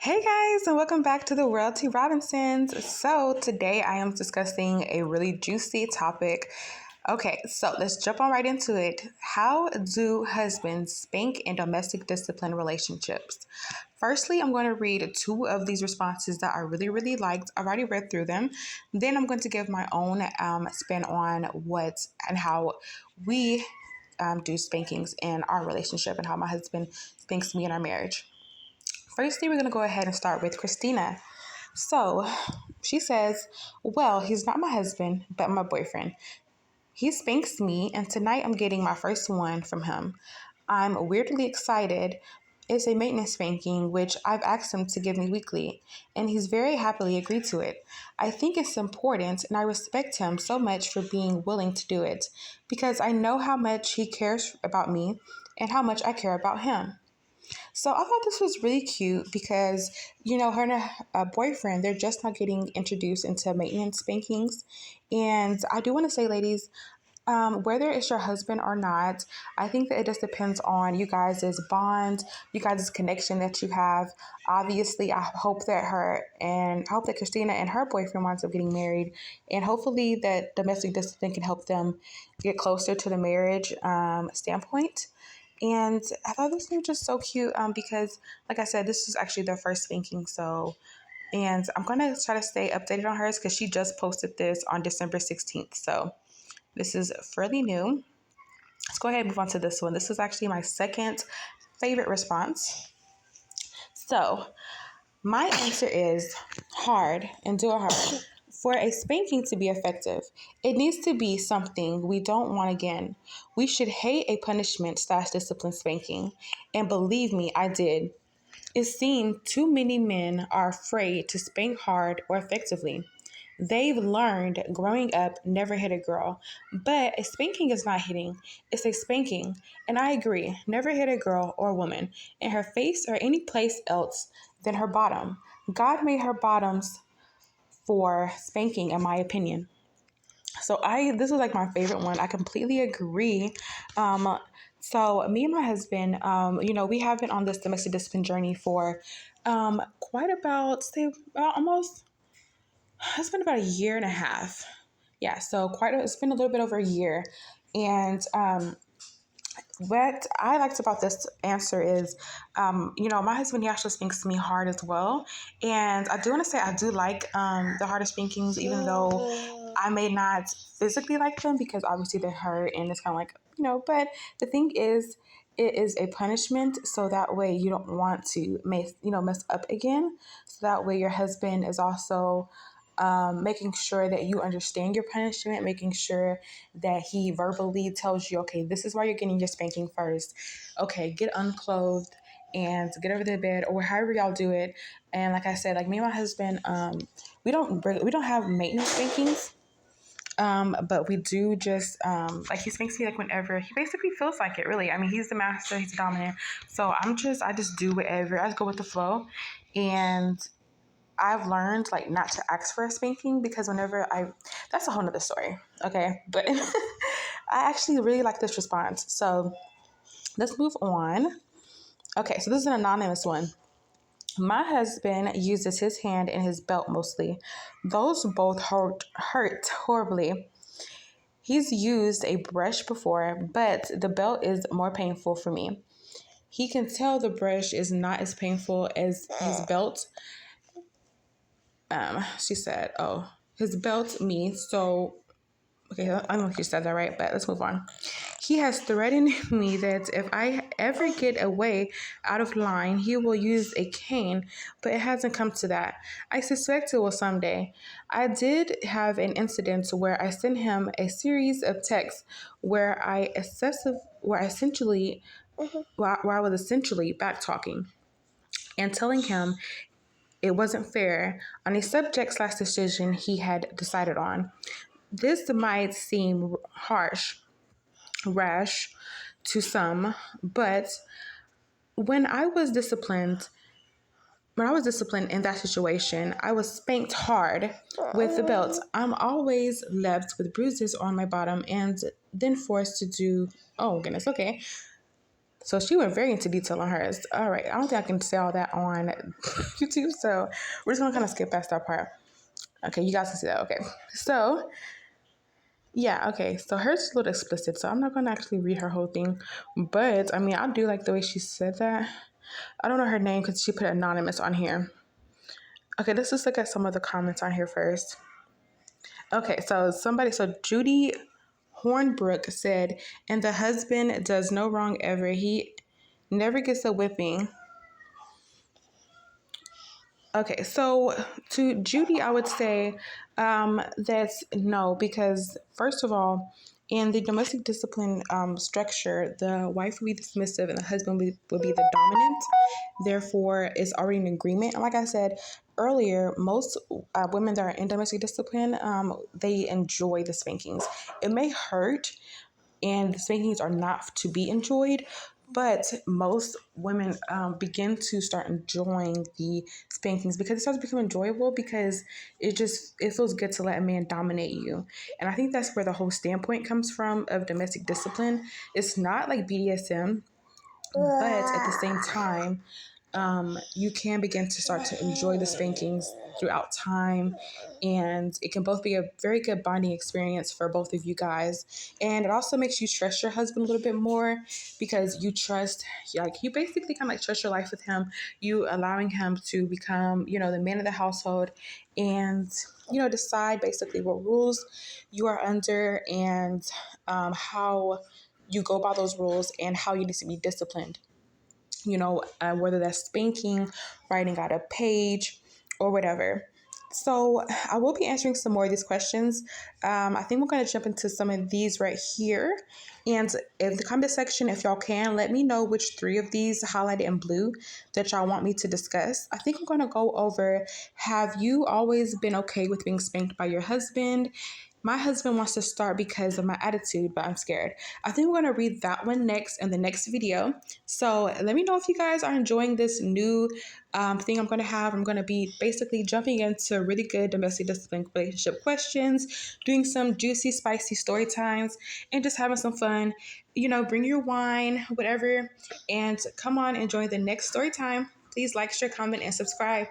Hey guys, and welcome back to the Royalty Robinsons. So, today I am discussing a really juicy topic. Okay, so let's jump on right into it. How do husbands spank in domestic discipline relationships? Firstly, I'm going to read two of these responses that I really liked. I've already read through them. Then I'm going to give my own spin on what and how we do spankings in our relationship and how my husband spanks me in our marriage. Firstly, we're going to go ahead and start with Christina. So she says, well, he's not my husband, but my boyfriend. He spanks me, and tonight I'm getting my first one from him. I'm weirdly excited. It's a maintenance spanking, which I've asked him to give me weekly, and he's very happily agreed to it. I think it's important, and I respect him so much for being willing to do it, because I know how much he cares about me and how much I care about him. So I thought this was really cute because, her and her boyfriend, they're just not getting introduced into maintenance spankings. And I do want to say, ladies, whether it's your husband or not, I think that it just depends on you guys' bond, you guys' connection that you have. Obviously, I hope that Christina and her boyfriend winds up getting married, and hopefully that domestic discipline can help them get closer to the marriage standpoint. And I thought this was just so cute because, like I said, this is actually their first spanking. And I'm going to try to stay updated on hers because she just posted this on December 16th. So this is fairly new. Let's go ahead and move on to this one. This is actually my second favorite response. So my answer is hard and do it hard. For a spanking to be effective, it needs to be something we don't want again. We should hate a punishment/discipline spanking. And believe me, I did. It seems too many men are afraid to spank hard or effectively. They've learned growing up never hit a girl. But a spanking is not hitting, it's a spanking. And I agree, never hit a girl or woman in her face or any place else than her bottom. God made her bottoms for spanking, in my opinion. So this is like my favorite one. I completely agree. So me and my husband, we have been on this domestic discipline journey for quite about almost it's been about a year and a half. Yeah, so it's been a little bit over a year. And what I liked about this answer is, my husband, he actually spanks me hard as well. And I do want to say I do like the harder spankings, even though I may not physically like them because obviously they hurt and it's kind of like, but the thing is, it is a punishment. So that way you don't want to mess up again. So that way your husband is also making sure that you understand your punishment, making sure that he verbally tells you, okay, this is why you're getting your spanking first. Okay, get unclothed and get over the bed or however y'all do it. And like I said, like me and my husband, we don't have maintenance spankings. But we do just like he spanks me like whenever he basically feels like it. Really, I mean, he's the master, he's the dominant. So I just do whatever. I just go with the flow, and I've learned like not to ask for a spanking because that's a whole nother story. Okay. But I actually really like this response. So let's move on. Okay. So this is an anonymous one. My husband uses his hand and his belt mostly. Those both hurt horribly. He's used a brush before, but the belt is more painful for me. He can tell the brush is not as painful as his belt. She said, oh, his belt me. So, okay, I don't know if she said that right, but let's move on. He has threatened me that if I ever get away out of line, he will use a cane, but it hasn't come to that. I suspect it will someday. I did have an incident where I sent him a series of texts where I was essentially back talking and telling him it wasn't fair on a subject/decision he had decided on. This might seem rash to some, but when I was disciplined in that situation, I was spanked hard with the belt. I'm always left with bruises on my bottom and then forced to do, oh goodness, okay. So she went very into detail on hers. All right, I don't think I can say all that on YouTube, so we're just gonna kind of skip past that part. Okay, you guys can see that. Okay, so yeah, okay, so hers is a little explicit, so I'm not gonna actually read her whole thing, but I mean, I do like the way she said that. I don't know her name because she put anonymous on here. Okay, let's just look at some of the comments on here first. Okay, so Judy Hornbrook said, and the husband does no wrong ever. He never gets a whipping. Okay, so to Judy, I would say that's no, because first of all, in the domestic discipline structure, the wife will be the submissive and the husband will be the dominant. Therefore, it's already an agreement. And like I said earlier, most women that are in domestic discipline, they enjoy the spankings. It may hurt, and the spankings are not to be enjoyed, but most women begin to start enjoying the spankings because it starts to become enjoyable because it feels good to let a man dominate you. And I think that's where the whole standpoint comes from of domestic discipline. It's not like BDSM, but at the same time, you can begin to start to enjoy the spankings throughout time, and it can both be a very good bonding experience for both of you guys. And it also makes you trust your husband a little bit more because you trust, like, you basically kind of like trust your life with him, you allowing him to become, the man of the household, and decide basically what rules you are under, and how you go about those rules and how you need to be disciplined, whether that's spanking, writing out a page, or whatever. So I will be answering some more of these questions. I think we're going to jump into some of these right here. And in the comment section, if y'all can, let me know which 3 of these highlighted in blue that y'all want me to discuss. I think I'm going to go over, have you always been okay with being spanked by your husband? My husband wants to start because of my attitude, but I'm scared. I think we're going to read that one next in the next video. So let me know if you guys are enjoying this new thing I'm going to have. I'm going to be basically jumping into really good domestic discipline relationship questions, doing some juicy, spicy story times, and just having some fun. Bring your wine, whatever, and come on and join the next story time. Please like, share, comment, and subscribe.